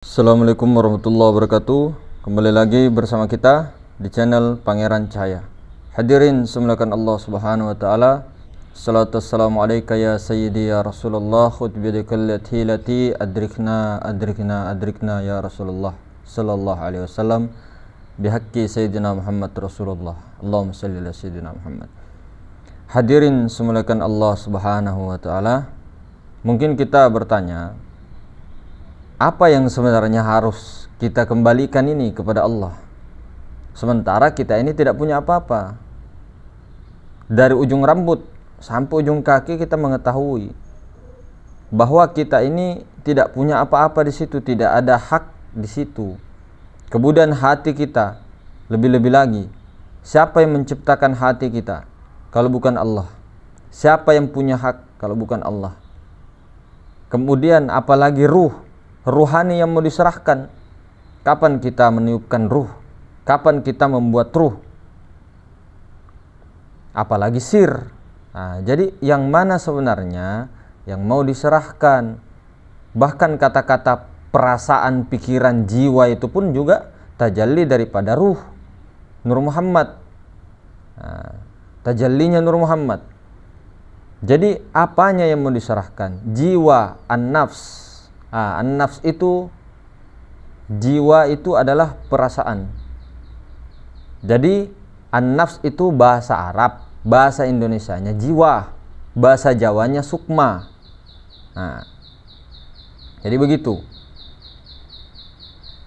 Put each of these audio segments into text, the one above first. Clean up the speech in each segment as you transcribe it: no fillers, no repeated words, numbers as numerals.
Assalamualaikum warahmatullahi wabarakatuh. Kembali lagi bersama kita di channel Pangeran Cahaya. Hadirin semuliakan Allah Subhanahu wa taala. Salatu wassalamu alayka ya sayyidi ya Rasulullah, khudh biyadikal lati adrikna ya Rasulullah sallallahu alaihi wasallam bihaqqi sayyidina Muhammad Rasulullah. Allahumma shalli ala sayyidina Muhammad. Hadirin semuliakan Allah Subhanahu wa taala. Mungkin kita bertanya, apa yang sebenarnya harus kita kembalikan ini kepada Allah? Sementara kita ini tidak punya apa-apa. Dari ujung rambut sampai ujung kaki kita mengetahui bahwa kita ini tidak punya apa-apa di situ, tidak ada hak di situ. Kemudian hati kita, lebih-lebih lagi, siapa yang menciptakan hati kita kalau bukan Allah? Siapa yang punya hak kalau bukan Allah? Kemudian apalagi ruhani yang mau diserahkan. Kapan kita meniupkan ruh? Kapan kita membuat ruh? Apalagi sir. Nah, jadi yang mana sebenarnya yang mau diserahkan? Bahkan kata-kata perasaan, pikiran, jiwa itu pun juga tajalli daripada ruh Nur Muhammad. Nah, tajallinya Nur Muhammad. Jadi apanya yang mau diserahkan? Jiwa, an-nafs. An-nafs itu, jiwa itu adalah perasaan. Jadi an-nafs itu bahasa Arab, bahasa Indonesianya jiwa, bahasa Jawanya sukma. Nah, jadi begitu.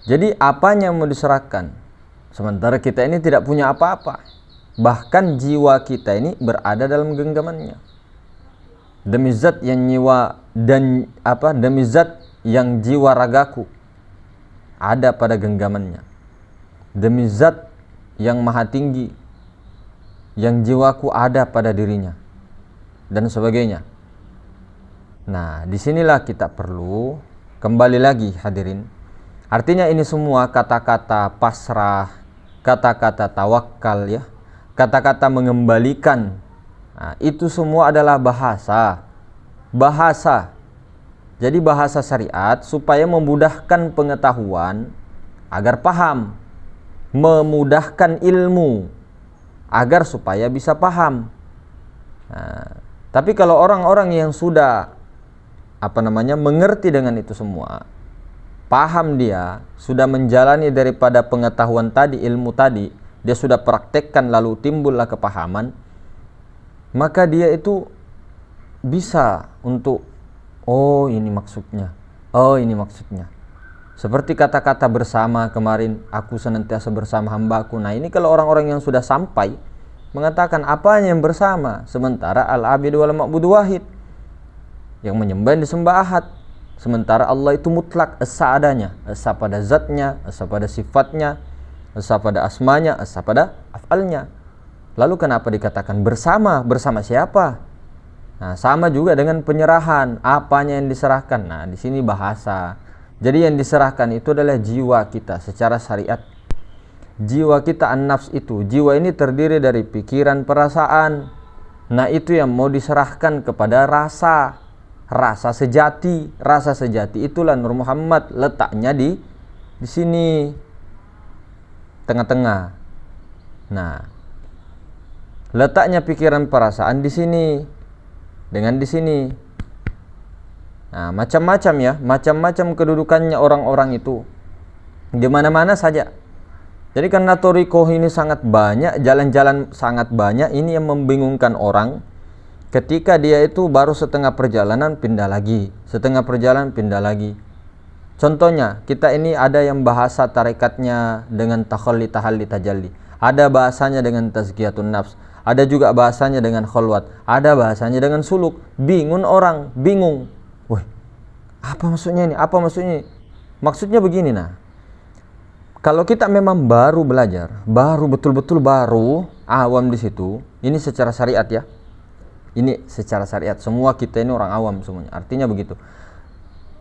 Jadi apanya yang mau diserahkan? Sementara kita ini tidak punya apa-apa. Bahkan jiwa kita ini berada dalam genggamannya. Demi zat yang nyiwa dan demi zat yang jiwa ragaku ada pada genggamannya, demi zat yang maha tinggi yang jiwaku ada pada dirinya, dan sebagainya. Nah, disinilah kita perlu kembali lagi, hadirin. Artinya ini semua kata-kata pasrah, kata-kata tawakal, ya, kata-kata mengembalikan. Nah, itu semua adalah bahasa. Jadi bahasa syariat supaya memudahkan pengetahuan agar paham, memudahkan ilmu agar supaya bisa paham. Nah, tapi kalau orang-orang yang sudah mengerti dengan itu semua, paham, dia sudah menjalani daripada pengetahuan tadi, ilmu tadi, dia sudah praktekkan lalu timbullah kepahaman, maka dia itu bisa untuk ini maksudnya. Seperti kata-kata bersama kemarin, aku senantiasa bersama hambaku. Nah, ini kalau orang-orang yang sudah sampai mengatakan apanya yang bersama, sementara al-abid wal ma'bud wahid, yang menyembah disembah ahad, sementara Allah itu mutlak, esa adanya, esa pada zatnya, esa pada sifatnya, esa pada asmanya, esa pada af'alnya. Lalu kenapa dikatakan bersama? Bersama siapa? Nah, sama juga dengan penyerahan. Apanya yang diserahkan? Nah, di sini bahasa. Jadi yang diserahkan itu adalah jiwa kita secara syariat. Jiwa kita an-nafs itu. Jiwa ini terdiri dari pikiran, perasaan. Nah, itu yang mau diserahkan kepada rasa. Rasa sejati. Rasa sejati itulah Nur Muhammad. Letaknya di sini. Tengah-tengah. Nah, letaknya pikiran, perasaan di sini. Dengan di sini. Nah, macam-macam, ya, macam-macam kedudukannya orang-orang itu di mana-mana saja. Jadi karena thariqah ini sangat banyak, jalan-jalan sangat banyak, ini yang membingungkan orang. Ketika dia itu baru setengah perjalanan pindah lagi, setengah perjalanan pindah lagi. Contohnya, kita ini ada yang bahasa tarekatnya dengan takhalli, tahalli, tajalli. Ada bahasanya dengan tazkiyatun nafs. Ada juga bahasanya dengan khalwat. Ada bahasanya dengan suluk. Bingung orang, bingung. Wih, apa maksudnya ini? Apa maksudnya ini? Maksudnya begini, nah. Kalau kita memang baru belajar, baru betul-betul baru awam di situ, ini secara syariat, ya. Ini secara syariat. Semua kita ini orang awam semuanya. Artinya begitu.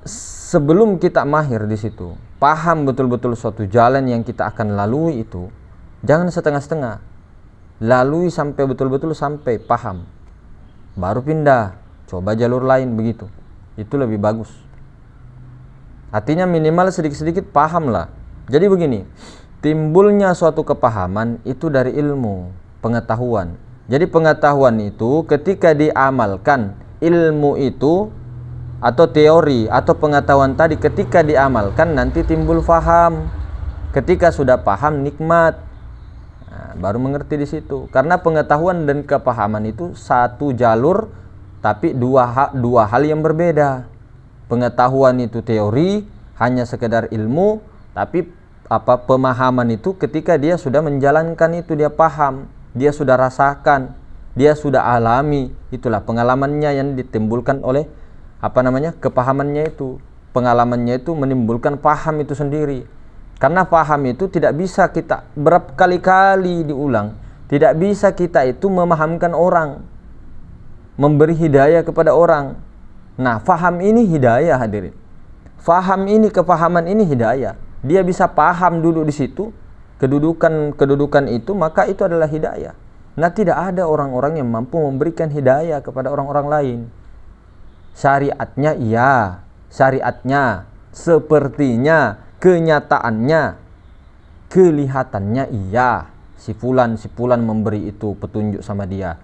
Sebelum kita mahir di situ, paham betul-betul suatu jalan yang kita akan lalui itu, jangan setengah-setengah. Lalui sampai betul-betul sampai paham, baru pindah, coba jalur lain, begitu. Itu lebih bagus. Artinya minimal sedikit-sedikit paham lah. Jadi begini, timbulnya suatu kepahaman itu dari ilmu, pengetahuan. Jadi pengetahuan itu ketika diamalkan, ilmu itu atau teori atau pengetahuan tadi ketika diamalkan nanti timbul faham. Ketika sudah paham nikmat. Nah, baru mengerti di situ. Karena pengetahuan dan kepahaman itu satu jalur tapi dua hal yang berbeda. Pengetahuan itu teori, hanya sekedar ilmu, tapi pemahaman itu ketika dia sudah menjalankan itu dia paham. Dia sudah rasakan, dia sudah alami, itulah pengalamannya yang ditimbulkan oleh kepahamannya itu. Pengalamannya itu menimbulkan paham itu sendiri. Karena paham itu tidak bisa kita berkali-kali diulang, tidak bisa kita itu memahamkan orang, memberi hidayah kepada orang. Nah, faham ini hidayah hadirin. Faham ini, kepahaman ini hidayah. Dia bisa paham duduk di situ, kedudukan itu, maka itu adalah hidayah. Nah, tidak ada orang-orang yang mampu memberikan hidayah kepada orang-orang lain. Syariatnya iya, syariatnya, sepertinya, kenyataannya, kelihatannya iya. Si fulan memberi itu petunjuk sama dia.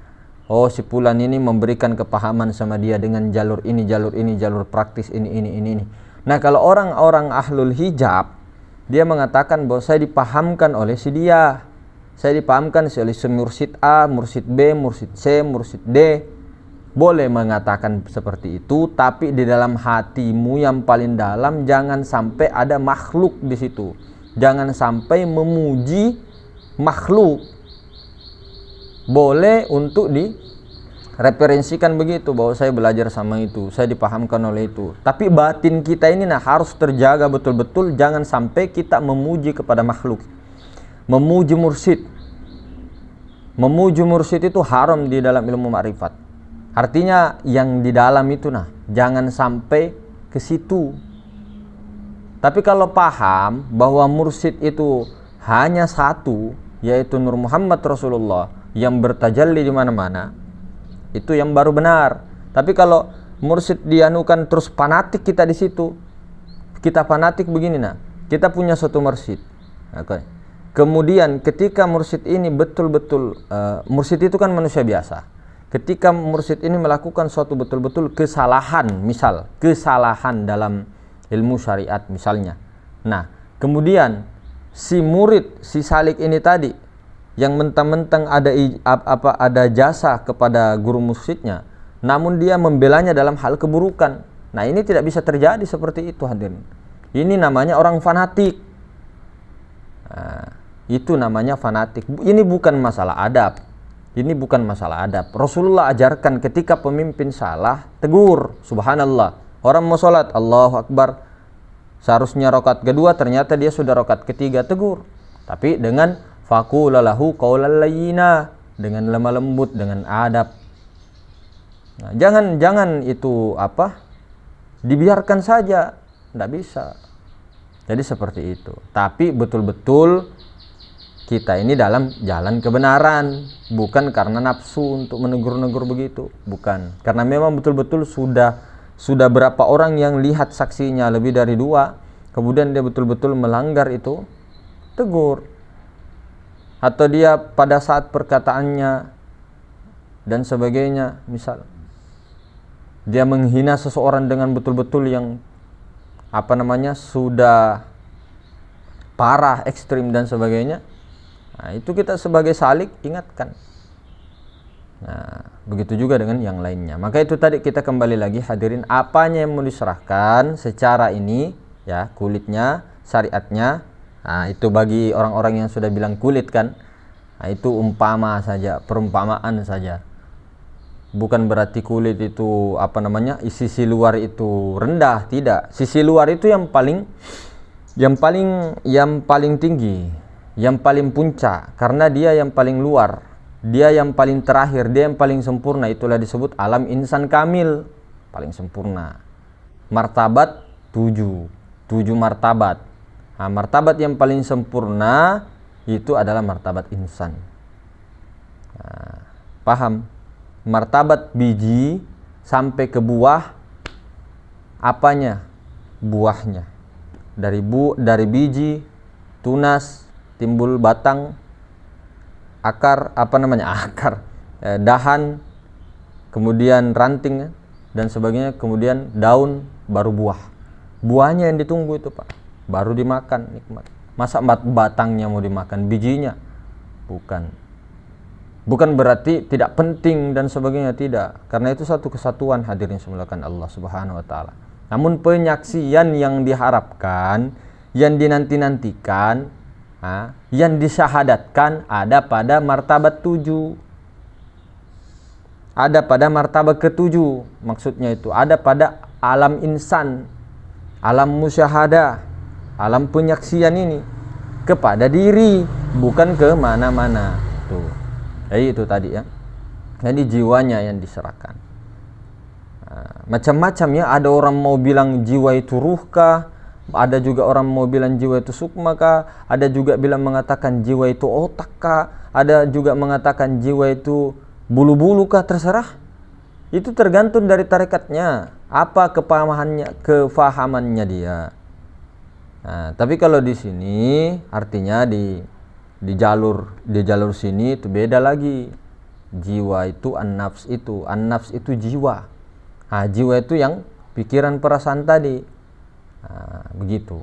Oh, si fulan ini memberikan kepahaman sama dia dengan jalur ini, jalur praktis ini. Nah, kalau orang-orang ahlul hijab, dia mengatakan bahwa saya dipahamkan oleh si dia. Saya dipahamkan oleh si mursyid A, mursyid B, mursyid C, mursyid D. Boleh mengatakan seperti itu, tapi di dalam hatimu yang paling dalam jangan sampai ada makhluk di situ. Jangan sampai memuji makhluk. Boleh untuk direferensikan begitu, bahwa saya belajar sama itu, saya dipahamkan oleh itu. Tapi batin kita ini harus terjaga betul-betul, jangan sampai kita memuji kepada makhluk. Memuji mursyid. Memuji mursyid itu haram di dalam ilmu ma'rifat. Artinya yang di dalam itu jangan sampai ke situ. Tapi kalau paham bahwa mursyid itu hanya satu, yaitu Nur Muhammad Rasulullah yang bertajalli di mana-mana, itu yang baru benar. Tapi kalau mursyid dianukan terus fanatik kita di situ, kita fanatik begini kita punya suatu mursyid. Kemudian ketika mursyid ini betul-betul mursyid itu kan manusia biasa. Ketika mursyid ini melakukan suatu betul-betul kesalahan, misal kesalahan dalam ilmu syariat misalnya. Nah, kemudian si murid, si salik ini tadi yang mentang-mentang ada jasa kepada guru mursyidnya, namun dia membelanya dalam hal keburukan. Nah, ini tidak bisa terjadi seperti itu hadirin. Ini namanya orang fanatik. Nah, itu namanya fanatik. Ini bukan masalah adab. Ini bukan masalah adab. Rasulullah ajarkan ketika pemimpin salah, tegur. Subhanallah. Orang mau sholat, Allahu Akbar. Seharusnya rakaat kedua, ternyata dia sudah rakaat ketiga, tegur. Tapi dengan faqulalahu qawlan layyina, dengan lemah lembut, dengan adab. Nah, jangan itu dibiarkan saja. Tidak bisa. Jadi seperti itu. Tapi betul-betul kita ini dalam jalan kebenaran, bukan karena nafsu untuk menegur-negur begitu, bukan. Karena memang betul-betul sudah berapa orang yang lihat saksinya lebih dari 2, kemudian dia betul-betul melanggar itu, tegur. Atau dia pada saat perkataannya dan sebagainya, misal dia menghina seseorang dengan betul-betul yang sudah parah, ekstrim dan sebagainya. Nah, itu kita sebagai salik ingatkan. Nah, begitu juga dengan yang lainnya. Maka itu tadi kita kembali lagi hadirin, apanya yang mau diserahkan secara ini ya, kulitnya, syariatnya. Nah, itu bagi orang-orang yang sudah bilang kulit kan. Nah, itu umpama saja, perumpamaan saja. Bukan berarti kulit itu sisi luar itu rendah, tidak. Sisi luar itu yang paling tinggi, yang paling puncak, karena dia yang paling luar, dia yang paling terakhir, dia yang paling sempurna. Itulah disebut alam insan kamil, paling sempurna. Martabat 7 martabat. Nah, martabat yang paling sempurna itu adalah martabat insan. Nah, paham? Martabat biji sampai ke buah, apanya? Buahnya. dari biji, tunas, timbul batang, akar, dahan, kemudian ranting dan sebagainya, kemudian daun, baru buah. Buahnya yang ditunggu itu Pak, baru dimakan, nikmat. Masa batangnya mau dimakan, bijinya? Bukan berarti tidak penting dan sebagainya, tidak. Karena itu satu kesatuan, hadirin semulakan Allah Subhanahu wa taala. Namun penyaksian yang diharapkan, yang dinanti-nantikan, yang disyahadatkan ada pada martabat 7. Ada pada martabat ke-7. Maksudnya itu ada pada alam insan, alam musyahadah, alam penyaksian ini kepada diri, bukan ke mana-mana. Tuh. Jadi itu tadi ya. Jadi jiwanya yang diserahkan. Macam-macam ya. Ada orang mau bilang jiwa itu ruh kah? Ada juga orang mau bilang jiwa itu sukma kah? Ada juga bilang mengatakan jiwa itu otak kah? Ada juga mengatakan jiwa itu bulu-bulu kah? Terserah. Itu tergantung dari tarekatnya. Apa kefahamannya dia. Nah, tapi kalau di sini artinya di jalur sini itu beda lagi. Jiwa itu an-nafs itu jiwa. Jiwa itu yang pikiran perasaan tadi. Begitu.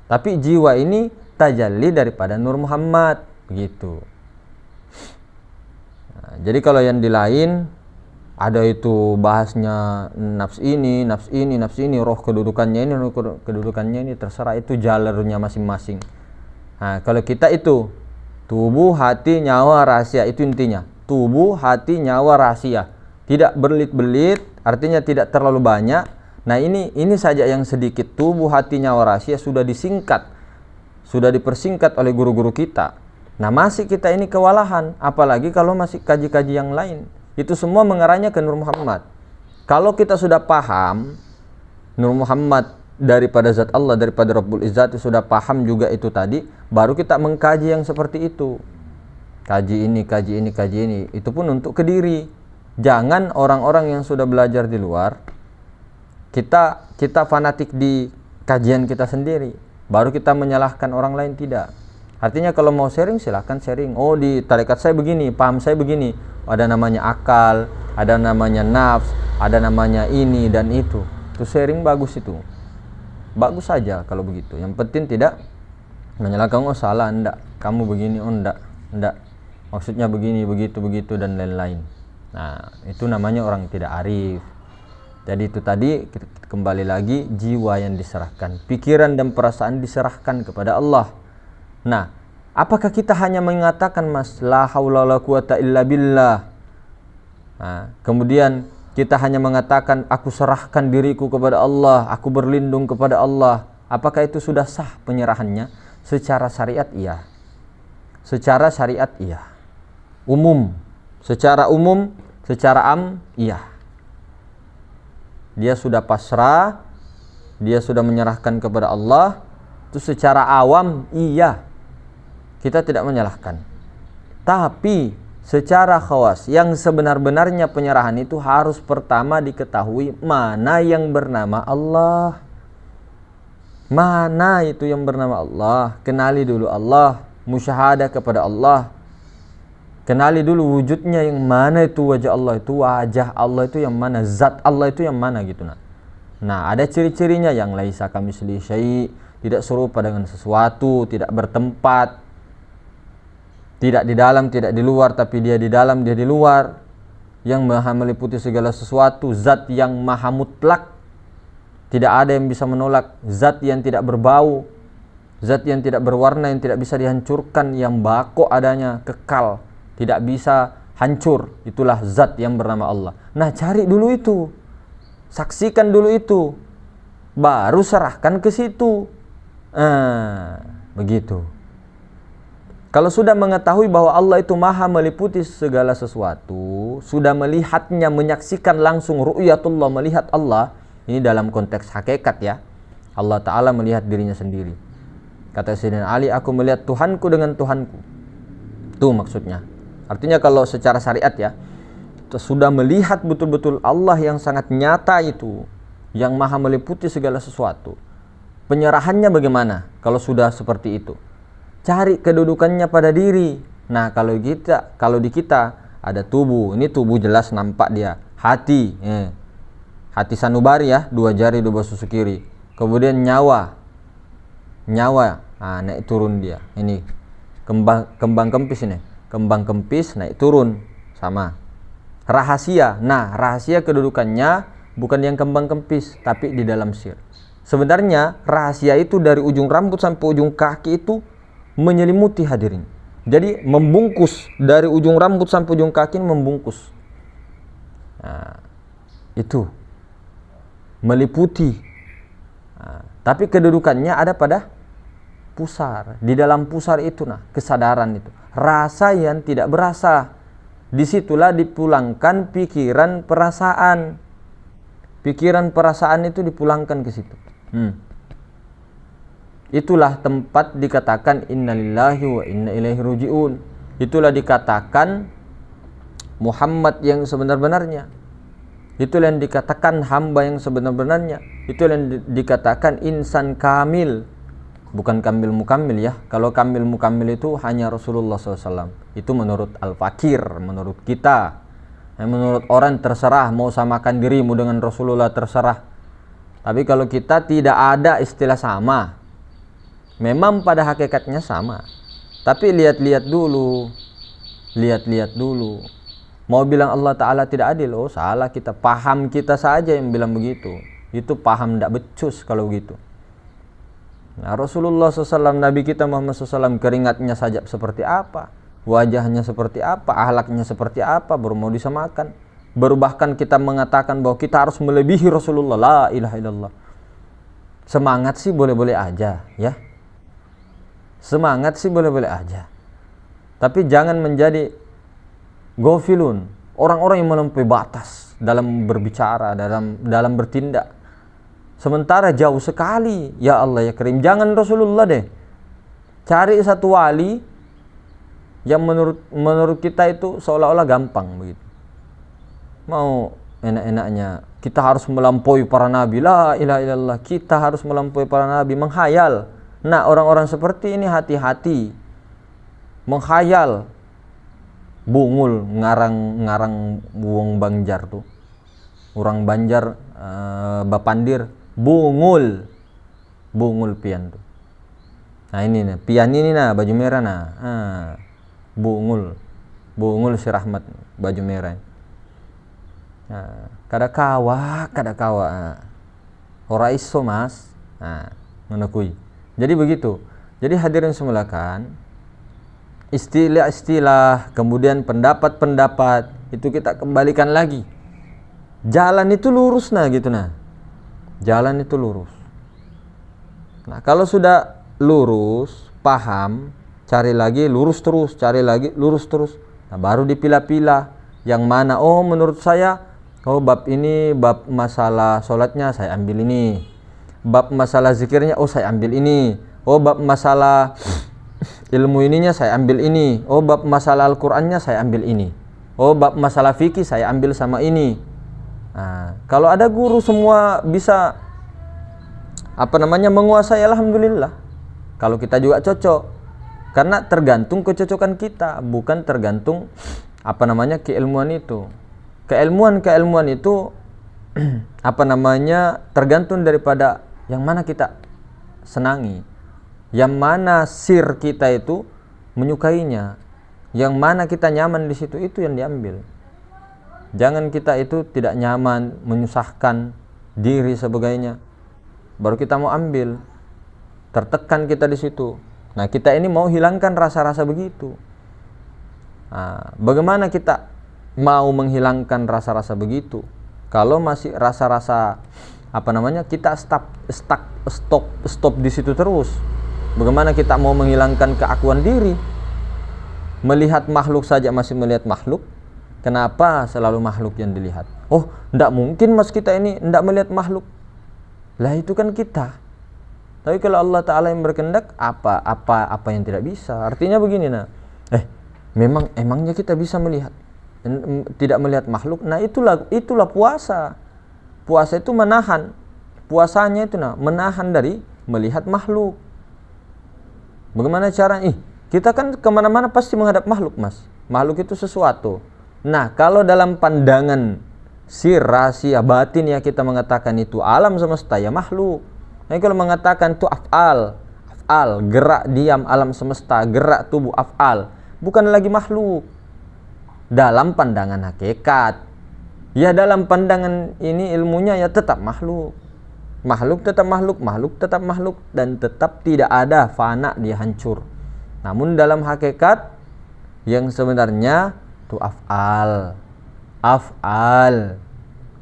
Tapi jiwa ini tajalli daripada Nur Muhammad, begitu. Jadi kalau yang di lain ada itu bahasnya nafs ini, roh kedudukannya ini, terserah, itu jalurnya masing-masing. Kalau kita itu tubuh, hati, nyawa, rahasia, itu intinya. Tubuh, hati, nyawa, rahasia. Tidak berbelit-belit, artinya tidak terlalu banyak. Nah ini saja yang sedikit. Tubuh, hati, nyawa, rahasia sudah disingkat, sudah dipersingkat oleh guru-guru kita. Nah masih kita ini kewalahan, apalagi kalau masih kaji-kaji yang lain. Itu semua mengarahnya ke Nur Muhammad. Kalau kita sudah paham Nur Muhammad daripada zat Allah, daripada Rabbul Izzati, sudah paham juga itu tadi, baru kita mengkaji yang seperti itu. Kaji ini. Itu pun untuk ke diri. Jangan orang-orang yang sudah belajar di luar, kita fanatik di kajian kita sendiri, baru kita menyalahkan orang lain, tidak. Artinya kalau mau sharing silahkan sharing. Oh di tarekat saya begini, paham saya begini. Ada namanya akal, ada namanya nafs, ada namanya ini dan itu. Itu sharing bagus itu. Bagus saja kalau begitu. Yang penting tidak menyalahkan, oh salah, enggak. Kamu begini, oh enggak. Maksudnya begini, begitu dan lain-lain. Nah, itu namanya orang tidak arif. Jadi itu tadi kembali lagi jiwa yang diserahkan, pikiran dan perasaan diserahkan kepada Allah. Nah, apakah kita hanya mengatakan mas la haula wala quwata illa billah? Kemudian kita hanya mengatakan aku serahkan diriku kepada Allah, aku berlindung kepada Allah. Apakah itu sudah sah penyerahannya? Secara syariat iya. Secara syariat iya. Umum, secara iya. Dia sudah pasrah, dia sudah menyerahkan kepada Allah. Itu secara awam iya, kita tidak menyalahkan. Tapi secara khawas, yang sebenar-benarnya penyerahan itu harus pertama diketahui mana yang bernama Allah. Mana itu yang bernama Allah? Kenali dulu Allah, musyahadah kepada Allah. Kenali dulu wujudnya yang mana, itu wajah Allah, itu wajah Allah itu yang mana, zat Allah itu yang mana gitu. Nah ada ciri-cirinya yang laisa kamitslihi syai', tidak serupa dengan sesuatu, tidak bertempat, tidak di dalam, tidak di luar, tapi dia di dalam, dia di luar, yang maha meliputi segala sesuatu, zat yang maha mutlak, tidak ada yang bisa menolak, zat yang tidak berbau, zat yang tidak berwarna, yang tidak bisa dihancurkan, yang bako adanya, kekal, tidak bisa hancur. Itulah zat yang bernama Allah. Nah cari dulu itu, saksikan dulu itu, baru serahkan ke situ. Begitu. Kalau sudah mengetahui bahwa Allah itu maha meliputi segala sesuatu, sudah melihatnya, menyaksikan langsung ru'yatullah, melihat Allah, ini dalam konteks hakikat ya, Allah Ta'ala melihat dirinya sendiri. Kata Sayyidina Ali, aku melihat Tuhanku dengan Tuhanku. Itu maksudnya. Artinya kalau secara syariat ya, sudah melihat betul-betul Allah yang sangat nyata itu, yang maha meliputi segala sesuatu. Penyerahannya bagaimana kalau sudah seperti itu? Cari kedudukannya pada diri. Nah, kalau di kita ada tubuh, ini tubuh jelas nampak dia. Hati, hati sanubari ya, 2 jari 2 susu kiri. Kemudian nyawa, naik turun dia. Ini kembang kempis ini, kembang kempis naik turun sama. Rahasia, nah rahasia kedudukannya bukan yang kembang kempis, tapi di dalam sir. Sebenarnya rahasia itu dari ujung rambut sampai ujung kaki itu menyelimuti hadirin. Jadi membungkus dari ujung rambut sampai ujung kaki membungkus. Nah, itu meliputi. Nah, tapi kedudukannya ada pada pusar. Di dalam pusar itu kesadaran itu. Rasa yang tidak berasa. Disitulah dipulangkan pikiran perasaan. Pikiran perasaan itu dipulangkan ke situ. Itulah tempat dikatakan innalillahi wa inna ilaihi raji'un. Itulah dikatakan Muhammad yang sebenar-benarnya. Itulah yang dikatakan hamba yang sebenar-benarnya. Itulah yang dikatakan insan kamil. Bukan kamil mukamil ya. Kalau kamil mukamil itu hanya Rasulullah SAW. Itu menurut Al-Fakir, menurut kita. Menurut orang terserah, mau samakan dirimu dengan Rasulullah terserah. Tapi kalau kita tidak ada istilah sama. Memang pada hakikatnya sama. Tapi lihat-lihat dulu. Lihat-lihat dulu. Mau bilang Allah Ta'ala tidak adil, oh salah kita. Paham kita saja yang bilang begitu. Itu paham tidak becus kalau begitu. Nah, Rasulullah SAW, Nabi kita Muhammad SAW, keringatnya saja seperti apa, wajahnya seperti apa, akhlaknya seperti apa, baru mau disamakan. Baru bahkan kita mengatakan bahwa kita harus melebihi Rasulullah. La ilaha illallah. Semangat sih boleh-boleh aja ya. Semangat sih boleh-boleh aja. Tapi jangan menjadi gofilun, orang-orang yang melampaui batas dalam berbicara, dalam bertindak. Sementara jauh sekali, ya Allah ya Karim. Jangan Rasulullah deh. Cari satu wali yang menurut kita itu seolah-olah gampang begitu. Mau enak-enaknya kita harus melampaui para nabi. La ilaha illallah. Kita harus melampaui para nabi, menghayal. Nah, orang-orang seperti ini hati-hati. Menghayal. Bungul ngarang wong Banjar tuh. Orang Banjar Bapandir bungul pian tuh. Nah ini nih, pian ini baju merah bungul si Rahmat baju merah. Nah, kada kawa ora iso mas. Nah, menakui. Jadi begitu. Jadi hadirin semulakan, istilah-istilah, kemudian pendapat-pendapat itu kita kembalikan lagi. Jalan itu lurus gitu Jalan itu lurus. Nah, kalau sudah lurus, paham, cari lagi lurus terus, cari lagi lurus terus. Nah, baru dipilah-pilah yang mana menurut saya bab ini, bab masalah sholatnya saya ambil ini. Bab masalah zikirnya saya ambil ini. Bab masalah ilmu ininya saya ambil ini. Bab masalah Al-Qur'annya saya ambil ini. Bab masalah fikih saya ambil sama ini. Nah, kalau ada guru semua bisa menguasai, alhamdulillah. Kalau kita juga cocok. Karena tergantung kecocokan kita, bukan tergantung keilmuan itu. Keilmuan itu tergantung daripada yang mana kita senangi, yang mana sir kita itu menyukainya, yang mana kita nyaman di situ, itu yang diambil. Jangan kita itu tidak nyaman, menyusahkan diri sebagainya, baru kita mau ambil, tertekan kita di situ. Nah, kita ini mau hilangkan rasa-rasa begitu. Nah, bagaimana kita mau menghilangkan rasa-rasa begitu kalau masih rasa-rasa kita stop di situ terus? Bagaimana kita mau menghilangkan keakuan diri? Melihat makhluk saja masih melihat makhluk. Kenapa selalu makhluk yang dilihat? Tidak mungkin mas kita ini tidak melihat makhluk. Lah itu kan kita. Tapi kalau Allah Ta'ala yang berkehendak, apa yang tidak bisa? Artinya begini emangnya kita bisa melihat, tidak melihat makhluk? Nah itulah puasa. Puasa itu menahan. Puasanya itu menahan dari melihat makhluk. Bagaimana cara? Kita kan kemana-mana pasti menghadap makhluk, mas. Makhluk itu sesuatu. Nah, kalau dalam pandangan sir, rahasia, batin ya kita mengatakan itu alam semesta, ya makhluk. Nah, kalau mengatakan itu af'al, gerak diam alam semesta, gerak tubuh af'al, bukan lagi makhluk. Dalam pandangan hakikat, ya dalam pandangan ini ilmunya ya tetap makhluk. Makhluk tetap makhluk, makhluk tetap makhluk, dan tetap tidak ada fana, dia hancur. Namun dalam hakikat yang sebenarnya itu af'al,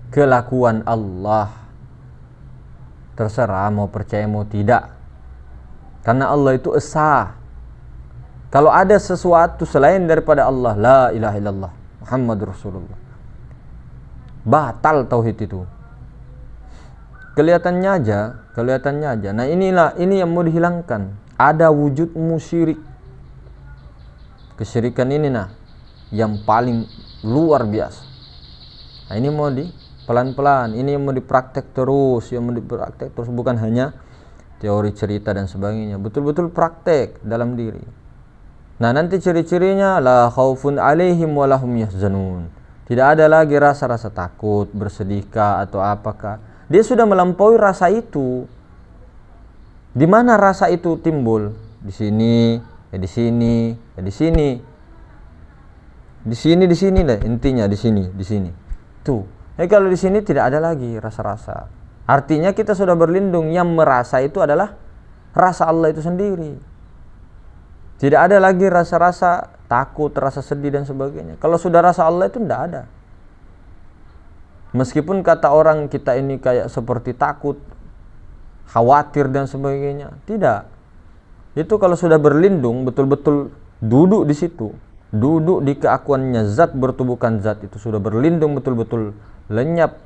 kelakuan Allah. Terserah mau percaya mau tidak, karena Allah itu esa. Kalau ada sesuatu selain daripada Allah, la ilaha illallah Muhammadur Rasulullah, batal tauhid itu. Kelihatannya aja. Nah, ini yang mau dihilangkan. Ada wujud musyirik. Kesyirikan ini yang paling luar biasa. Nah, ini mau pelan-pelan, ini yang mau dipraktek terus, bukan hanya teori cerita dan sebagainya. Betul-betul praktek dalam diri. Nah, nanti ciri-cirinya la khaufun alaihim wa lahum yahzanun. Tidak ada lagi rasa-rasa takut, bersedihkah atau apakah. Dia sudah melampaui rasa itu. Di mana rasa itu timbul? Di sini, ya di sini, ya di sini. Di sini deh intinya, di sini. Tuh. Kalau di sini tidak ada lagi rasa-rasa. Artinya kita sudah berlindung, yang merasa itu adalah rasa Allah itu sendiri. Tidak ada lagi rasa-rasa takut, rasa sedih dan sebagainya. Kalau sudah rasa Allah itu tidak ada. Meskipun kata orang kita ini kayak seperti takut, khawatir dan sebagainya, tidak. Itu kalau sudah berlindung, betul-betul duduk di situ, duduk di keakuannya zat bertubuhkan zat, itu sudah berlindung betul-betul, lenyap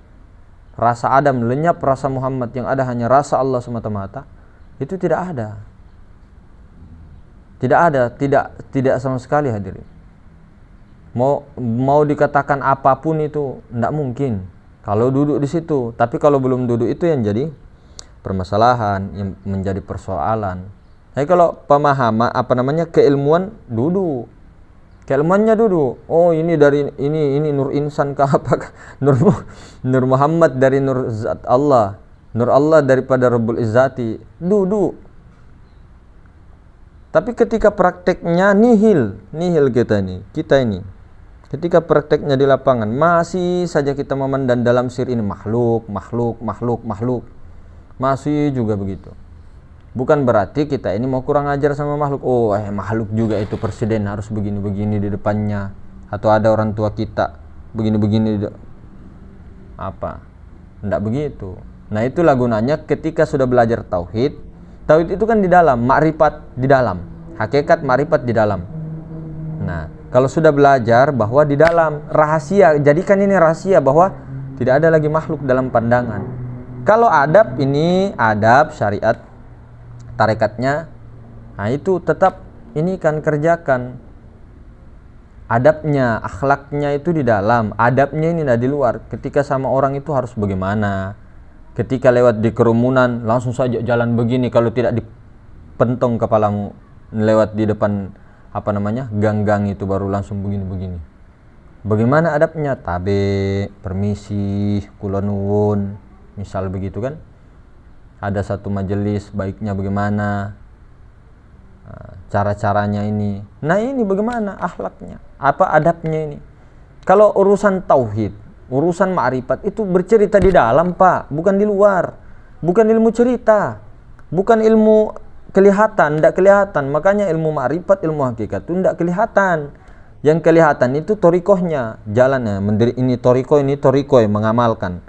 rasa Adam, lenyap rasa Muhammad, yang ada hanya rasa Allah semata-mata. Itu tidak ada. Tidak sama sekali hadirin. Mau dikatakan apapun itu tidak mungkin kalau duduk di situ. Tapi kalau belum duduk itu yang jadi permasalahan, yang menjadi persoalan. Tapi kalau pemahaman keilmuan duduk. Keilmuannya duduk. Oh, ini dari ini Nur Insan ke apa? Nur Muhammad dari Nur Zat Allah. Nur Allah daripada Rabbul Izzati. Duduk. Tapi ketika prakteknya nihil kita ini. Ketika prakteknya di lapangan, masih saja kita memandang dalam sir ini makhluk. Masih juga begitu. Bukan berarti kita ini mau kurang ajar sama makhluk. Oh, makhluk juga itu presiden harus begini-begini di depannya. Atau ada orang tua kita begini-begini. Apa? Tidak begitu. Nah, itulah gunanya ketika sudah belajar tauhid. Tauhid itu kan di dalam, makrifat di dalam, hakikat makrifat di dalam. Nah, kalau sudah belajar bahwa di dalam rahasia, jadikan ini rahasia bahwa tidak ada lagi makhluk dalam pandangan. Kalau adab ini, adab syariat tarekatnya, nah itu tetap ini kan kerjakan. Adabnya, akhlaknya itu di dalam, adabnya ini di luar. Ketika sama orang itu harus bagaimana? Ketika lewat di kerumunan langsung saja jalan begini, kalau tidak dipentong kepalamu lewat di depan gang-gang itu baru langsung begini-begini. Bagaimana adabnya? Tabe, permisi, kula nuwun, misal begitu kan. Ada satu majelis, baiknya bagaimana, cara-caranya ini. Nah, ini bagaimana akhlaknya, apa adabnya ini. Kalau urusan tauhid, urusan ma'rifat itu bercerita di dalam, Pak, bukan di luar. Bukan ilmu cerita, bukan ilmu kelihatan, tidak kelihatan. Makanya ilmu ma'rifat, ilmu hakikat itu tidak kelihatan. Yang kelihatan itu torikohnya, jalannya. Ini toriko yang mengamalkan.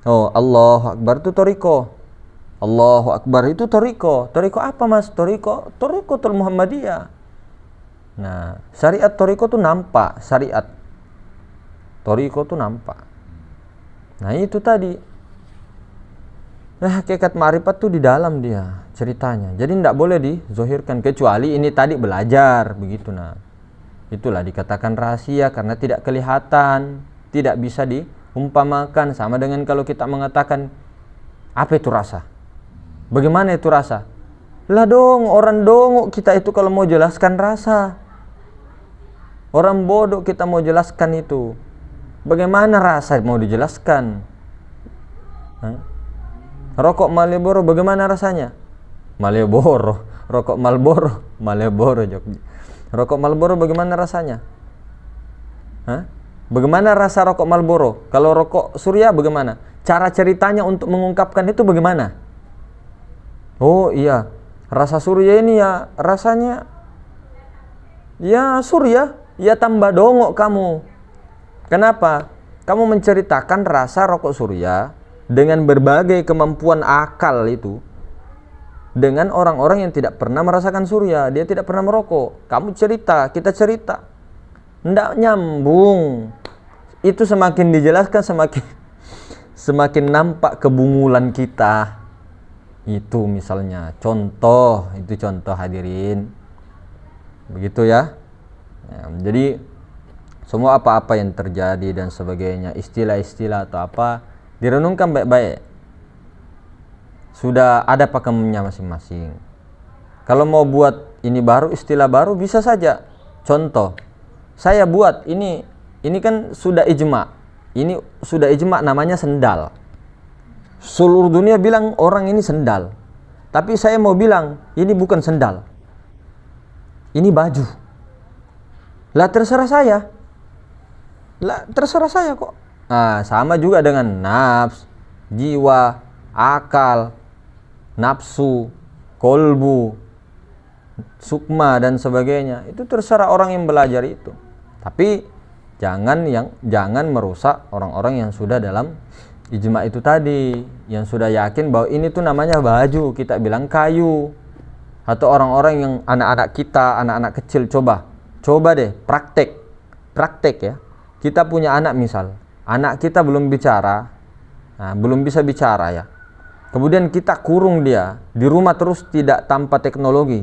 Oh, Allahu Akbar itu toriko. Allahu Akbar itu toriko. Toriko apa, mas? Torikotul Muhammadiyah. Nah, syariat toriko itu nampak. Syariat toriko itu nampak. Nah, itu tadi. Nah, hakikat ma'rifat itu di dalam dia ceritanya. Jadi tidak boleh dizohirkan, kecuali ini tadi belajar begitu. Nah, itulah dikatakan rahasia karena tidak kelihatan, tidak bisa diumpamakan. Sama dengan kalau kita mengatakan apa itu rasa. Bagaimana itu rasa? Lah dong, orang dongo kita itu kalau mau jelaskan rasa. Orang bodoh kita mau jelaskan itu. Bagaimana rasa mau dijelaskan? Hah? Rokok Marlboro bagaimana rasanya? Marlboro, rokok Marlboro, Marlboro Jogja. Rokok Marlboro bagaimana rasanya? Hah? Bagaimana rasa rokok Marlboro? Kalau rokok Surya bagaimana? Cara ceritanya untuk mengungkapkan itu bagaimana? Oh iya, rasa Surya ini ya rasanya ya Surya, ya tambah dongok kamu. Kenapa? Kamu menceritakan rasa rokok Surya dengan berbagai kemampuan akal itu dengan orang-orang yang tidak pernah merasakan Surya, dia tidak pernah merokok. Kamu cerita, kita cerita, ndak nyambung. Itu semakin dijelaskan semakin nampak kebungulan kita. Itu misalnya contoh, itu contoh hadirin, begitu ya. Jadi semua apa-apa yang terjadi dan sebagainya, istilah-istilah atau apa, direnungkan baik-baik. Sudah ada pakemnya masing-masing. Kalau mau buat ini baru, istilah baru, bisa saja. Contoh, saya buat ini kan sudah ijma. Ini sudah ijma, namanya sendal. Seluruh dunia bilang orang ini sendal. Tapi saya mau bilang ini bukan sendal, ini baju. Lah terserah saya. Lah terserah saya kok. Nah, sama juga dengan nafs, jiwa, akal, nafsu, kolbu, sukma dan sebagainya. Itu terserah orang yang belajar itu. Tapi jangan merusak orang-orang yang sudah dalam ijma itu tadi, yang sudah yakin bahwa ini tuh namanya baju, kita bilang kayu. Atau orang-orang yang anak-anak kita, anak-anak kecil, coba deh praktek ya. Kita punya anak misal, anak kita belum bicara, belum bisa bicara ya. Kemudian kita kurung dia di rumah terus, tidak tanpa teknologi,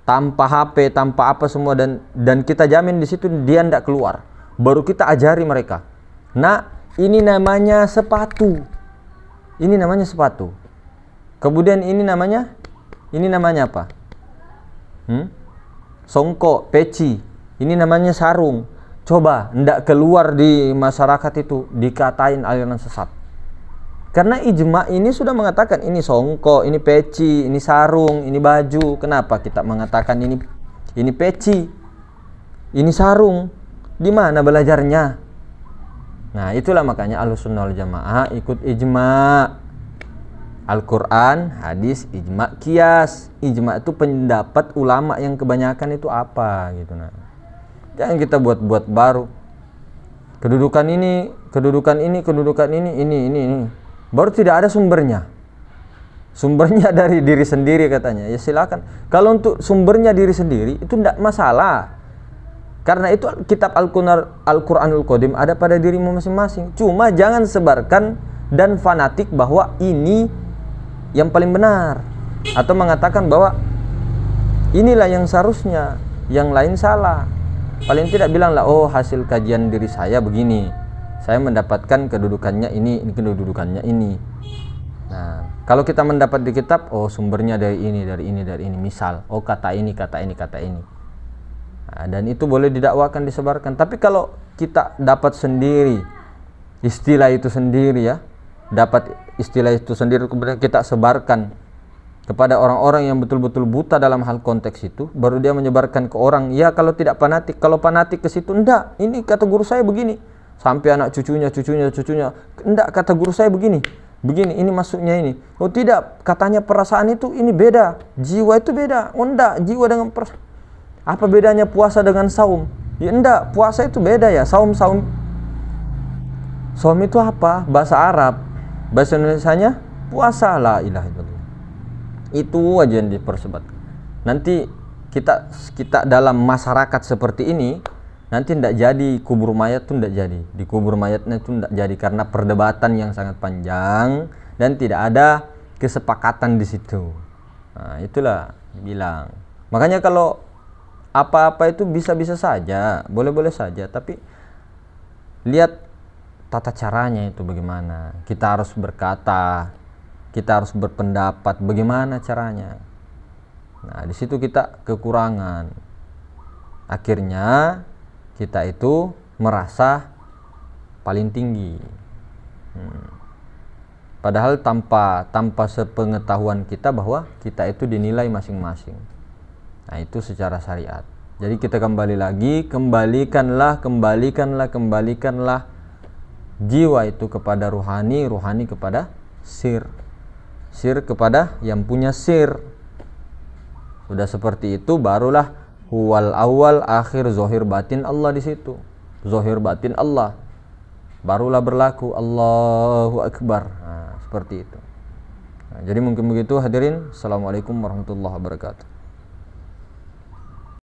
tanpa HP, tanpa apa semua, dan kita jamin di situ dia tidak keluar. Baru kita ajari mereka. Nah, ini namanya sepatu. Ini namanya sepatu. Kemudian ini namanya apa? Songkok, peci. Ini namanya sarung. Coba ndak keluar di masyarakat itu dikatain aliran sesat. Karena ijma ini sudah mengatakan ini songkok, ini peci, ini sarung, ini baju. Kenapa kita mengatakan ini peci, ini sarung? Di mana belajarnya? Nah, itulah makanya Ahlussunnah wal Jamaah ikut ijma. Al-Quran, hadis, ijma, qiyas. Ijma itu pendapat ulama yang kebanyakan itu apa gitu. Nah, jangan kita buat baru. Kedudukan ini. Baru tidak ada sumbernya. Sumbernya dari diri sendiri katanya. Ya silakan. Kalau untuk sumbernya diri sendiri itu tidak masalah. Karena itu kitab Al-Quranul Qadim ada pada dirimu masing-masing. Cuma jangan sebarkan dan fanatik bahwa ini yang paling benar, atau mengatakan bahwa inilah yang seharusnya, yang lain salah. Paling tidak bilanglah, oh hasil kajian diri saya begini, saya mendapatkan kedudukannya ini kedudukannya ini. Nah, kalau kita mendapat di kitab, oh sumbernya dari ini. Misal, oh kata ini. Nah, dan itu boleh didakwakan, disebarkan. Tapi kalau kita dapat sendiri istilah itu sendiri ya, kemudian kita sebarkan kepada orang-orang yang betul-betul buta dalam hal konteks itu, baru dia menyebarkan ke orang. Ya kalau tidak fanatik, kalau fanatik ke situ, enggak, ini kata guru saya begini, sampai anak cucunya, enggak, kata guru saya begini, ini maksudnya ini. Oh tidak, katanya perasaan itu ini beda, jiwa itu beda. Oh enggak, jiwa dengan perasaan. Apa bedanya puasa dengan saum? Ya enggak, puasa itu beda ya. Saum itu apa? Bahasa Arab. Bahasa Indonesianya puasa, la ilaha illallah. Itu aja yang dipersebatkan. Nanti kita dalam masyarakat seperti ini, nanti tidak jadi kubur mayat tuh, tidak jadi. Di kubur mayatnya tuh tidak jadi karena perdebatan yang sangat panjang dan tidak ada kesepakatan di situ. Nah, itulah bilang. Makanya kalau apa-apa itu bisa-bisa saja, boleh-boleh saja, tapi lihat tata caranya itu bagaimana. Kita harus berkata kita harus berpendapat bagaimana caranya. Nah, di situ kita kekurangan. Akhirnya kita itu merasa paling tinggi. Padahal tanpa sepengetahuan kita bahwa kita itu dinilai masing-masing. Nah, itu secara syariat. Jadi kita kembali lagi, kembalikanlah jiwa itu kepada ruhani, ruhani kepada sir, sir kepada yang punya sir. Sudah seperti itu barulah huwal awal akhir zahir batin Allah di situ. Zahir batin Allah. Barulah berlaku Allahu Akbar. Nah, seperti itu. Nah, jadi mungkin begitu hadirin. Assalamualaikum warahmatullahi wabarakatuh.